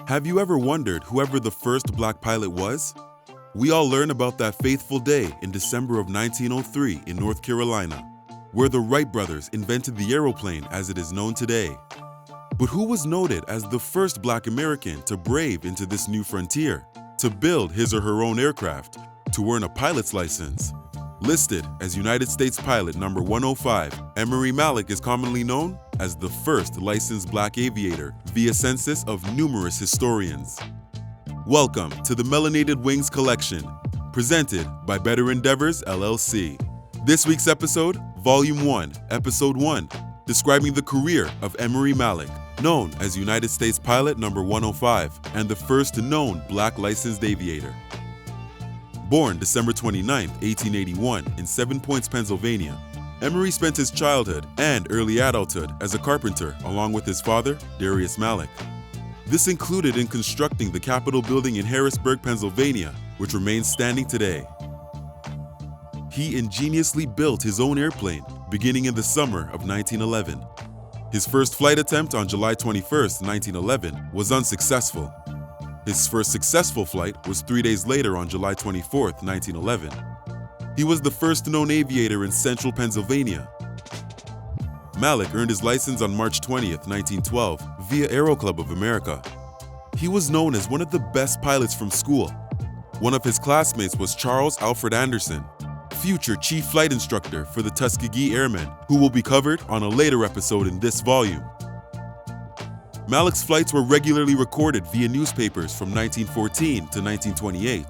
Have you ever wondered whoever the first black pilot was? We all learn about that fateful day in December of 1903 in North Carolina, where the Wright brothers invented the aeroplane as it is known today. But who was noted as the first black American to brave into this new frontier, to build his or her own aircraft, to earn a pilot's license? Listed as United States pilot number 105, Emory MALICK is commonly known as the first licensed black aviator via census of numerous historians. Welcome to the Melanated Wings Collection, presented by Better Endeavors, LLC. This week's episode, Volume 1, Episode 1, describing the career of Emory MALICK, known as United States pilot number 105 and the first known black licensed aviator. Born December 29, 1881 in 7 Points, Pennsylvania, Emory spent his childhood and early adulthood as a carpenter along with his father, Darius MALICK. This included in constructing the Capitol building in Harrisburg, Pennsylvania, which remains standing today. He ingeniously built his own airplane beginning in the summer of 1911. His first flight attempt on July 21, 1911 was unsuccessful. His first successful flight was 3 days later on July 24, 1911. He was the first known aviator in central Pennsylvania. MALICK earned his license on March 20, 1912 via Aero Club of America. He was known as one of the best pilots from school. One of his classmates was Charles Alfred Anderson, future chief flight instructor for the Tuskegee Airmen, who will be covered on a later episode in this volume. MALICK's flights were regularly recorded via newspapers from 1914 to 1928.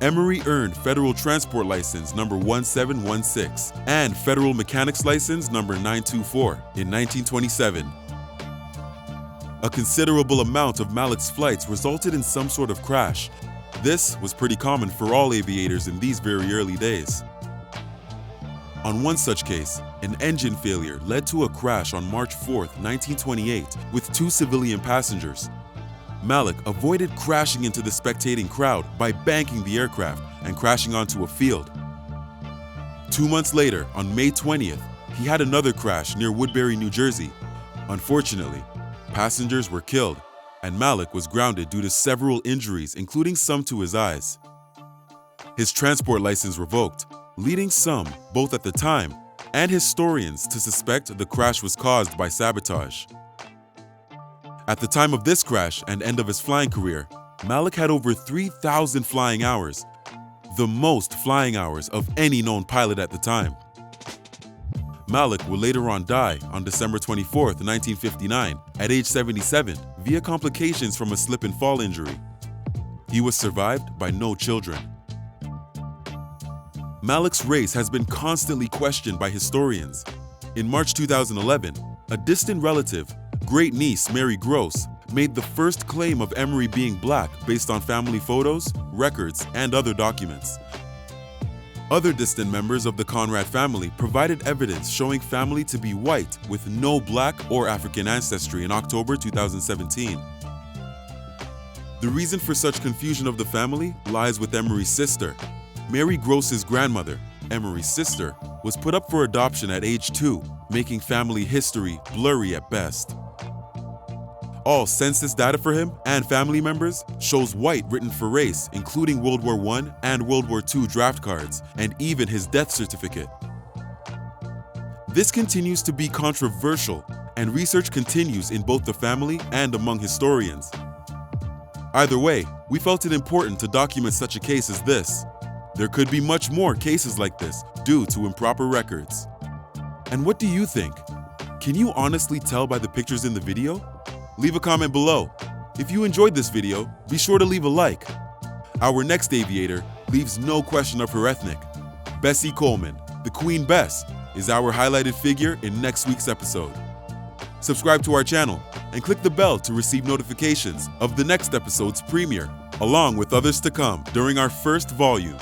Emory earned Federal Transport License number 1716 and Federal Mechanics License number 924 in 1927. A considerable amount of MALICK's flights resulted in some sort of crash. This was pretty common for all aviators in these very early days. On one such case, an engine failure led to a crash on March 4, 1928, with 2 civilian passengers. MALICK avoided crashing into the spectating crowd by banking the aircraft and crashing onto a field. 2 months later, on May 20th, he had another crash near Woodbury, New Jersey. Unfortunately, passengers were killed, and MALICK was grounded due to several injuries, including some to his eyes. His transport license revoked, leading some, both at the time and historians, to suspect the crash was caused by sabotage. At the time of this crash and end of his flying career, MALICK had over 3,000 flying hours, the most flying hours of any known pilot at the time. MALICK would later on die on December 24, 1959, at age 77 via complications from a slip and fall injury. He was survived by no children. MALICK's race has been constantly questioned by historians. In March 2011, a distant relative, great-niece Mary Gross, made the first claim of Emory being black based on family photos, records, and other documents. Other distant members of the Conrad family provided evidence showing family to be white with no black or African ancestry in October 2017. The reason for such confusion of the family lies with Emory's sister. Mary Gross's grandmother, Emory's sister, was put up for adoption at age 2, making family history blurry at best. All census data for him and family members shows white written for race, including World War I and World War II draft cards, and even his death certificate. This continues to be controversial, and research continues in both the family and among historians. Either way, we felt it important to document such a case as this. There could be much more cases like this due to improper records. And what do you think? Can you honestly tell by the pictures in the video? Leave a comment below. If you enjoyed this video, be sure to leave a like. Our next aviator leaves no question of her ethnic. Bessie Coleman, the Queen Bess, is our highlighted figure in next week's episode. Subscribe to our channel and click the bell to receive notifications of the next episode's premiere, along with others to come during our first volume.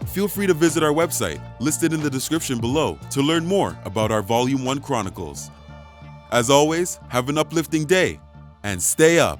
Feel free to visit our website, listed in the description below, to learn more about our Volume 1 Chronicles. As always, have an uplifting day and stay up.